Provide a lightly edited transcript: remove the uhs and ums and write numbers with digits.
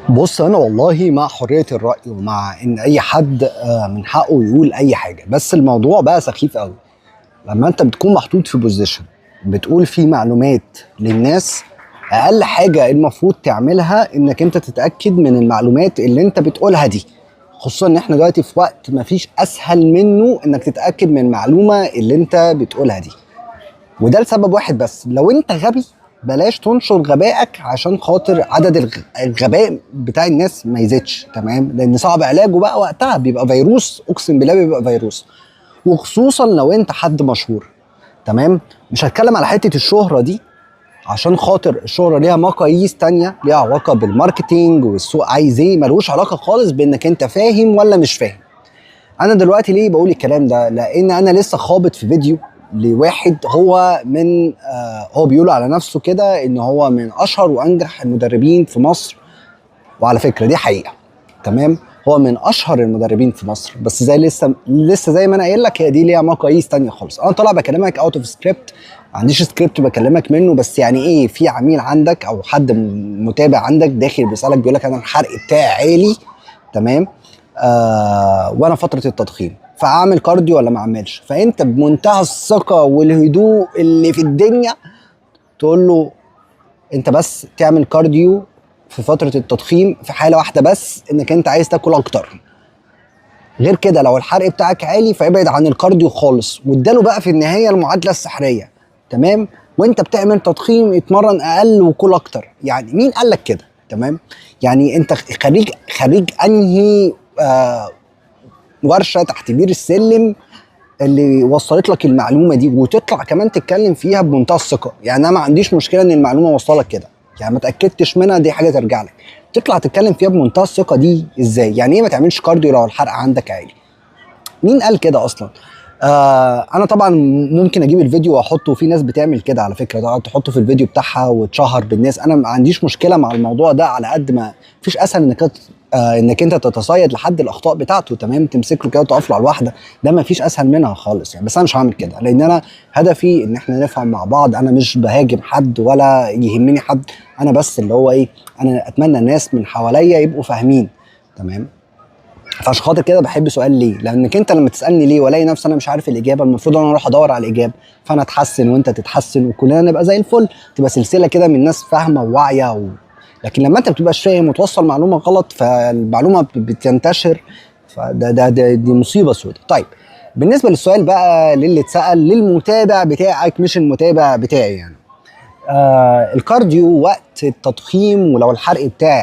بص، انا والله مع حريه الراي ومع ان اي حد من حقه يقول اي حاجه، بس الموضوع بقى سخيف قوي لما انت بتكون محطوط في بوزيشن بتقول فيه معلومات للناس. اقل حاجه المفروض تعملها انك انت تتاكد من المعلومات اللي انت بتقولها دي، خصوصا ان احنا دلوقتي في وقت مفيش اسهل منه انك تتاكد من المعلومه اللي انت بتقولها دي. وده لسبب واحد بس، لو انت غبي بلاش تنشر غبائك عشان خاطر عدد الغباء بتاع الناس ما يزيدش، تمام؟ لان صعب علاجه بقى، وقتها بيبقى فيروس، اقسم بالله بيبقى فيروس. وخصوصا لو انت حد مشهور، تمام؟ مش هتكلم على حتة الشهرة دي عشان خاطر الشهرة ليها مقاييس تانية، ليها علاقة بالماركتينج والسوق عايز ايه، ملوش علاقة خالص بانك انت فاهم ولا مش فاهم. انا دلوقتي ليه بقول الكلام ده؟ لان انا لسه خابط في فيديو لواحد هو من هو بيقول على نفسه كده ان هو من اشهر وانجح المدربين في مصر. وعلى فكره دي حقيقه، تمام؟ هو من اشهر المدربين في مصر، بس زي لسه زي ما انا قايل لك، هي دي ليها مقاييس تانية خالص. انا طالع بكلمك اوت اوف سكريبت، ما عنديش سكريبت بكلمك منه، بس يعني ايه، في عميل عندك او حد متابع عندك داخل بيسالك بيقول لك انا الحرق بتاعي عالي، تمام؟ وانا فتره التضخيم، فاعمل كارديو ولا ما اعملش؟ فانت بمنتهى الثقه والهدوء اللي في الدنيا تقول له انت بس تعمل كارديو في فتره التضخيم في حاله واحده بس، انك انت عايز تاكل اكتر. غير كده لو الحرق بتاعك عالي فابعد عن الكارديو خالص، واداله بقى في النهايه المعادله السحريه، تمام؟ وانت بتعمل تضخيم اتمرن اقل وكل اكتر. يعني مين قال لك كده؟ تمام؟ يعني انت خريج انهي ورشه تحت بير السلم اللي وصلت لك المعلومه دي، وتطلع كمان تتكلم فيها بمنتهى الثقه؟ يعني انا ما عنديش مشكله ان المعلومه وصلك كده، يعني ما تاكدتش منها، دي حاجه ترجع لك. تطلع تتكلم فيها بمنتهى الثقه دي ازاي؟ يعني ايه ما تعملش كارديو لو الحرق عندك عالي؟ مين قال كده اصلا؟ انا طبعا ممكن اجيب الفيديو واحطه، في ناس بتعمل كده على فكره، تقعد تحطه في الفيديو بتاعها وتشهر بالناس. انا ما عنديش مشكله مع الموضوع ده، على قد ما مفيش اسهل انك انت تتصيد لحد الاخطاء بتاعته، تمام؟ تمسك له كده وتقف له على الواحده، ده ما فيش اسهل منها خالص يعني. بس انا مش هعمل كده، لان انا هدفي ان احنا نفهم مع بعض. انا مش بهاجم حد ولا يهمني حد، انا بس اللي هو ايه، انا اتمنى الناس من حواليا يبقوا فاهمين، تمام؟ فعشان خاطر كده بحب سؤال ليه، لانك انت لما تسالني ليه والاقي نفسي انا مش عارف الاجابه، المفروض انا اروح ادور على الاجابه، فانا اتحسن وانت تتحسن وكلنا نبقى زي الفل، تبقى سلسله كده من ناس فاهمه وواعيه لكن لما انت بتبقاش فاهم وتوصل معلومه غلط فالمعلومه بتنتشر، دي مصيبه سودة. طيب، بالنسبه للسؤال بقى للي اتسال للمتابع بتاعك مش المتابع بتاعي، يعني الكارديو وقت التضخيم ولو الحرق بتاعي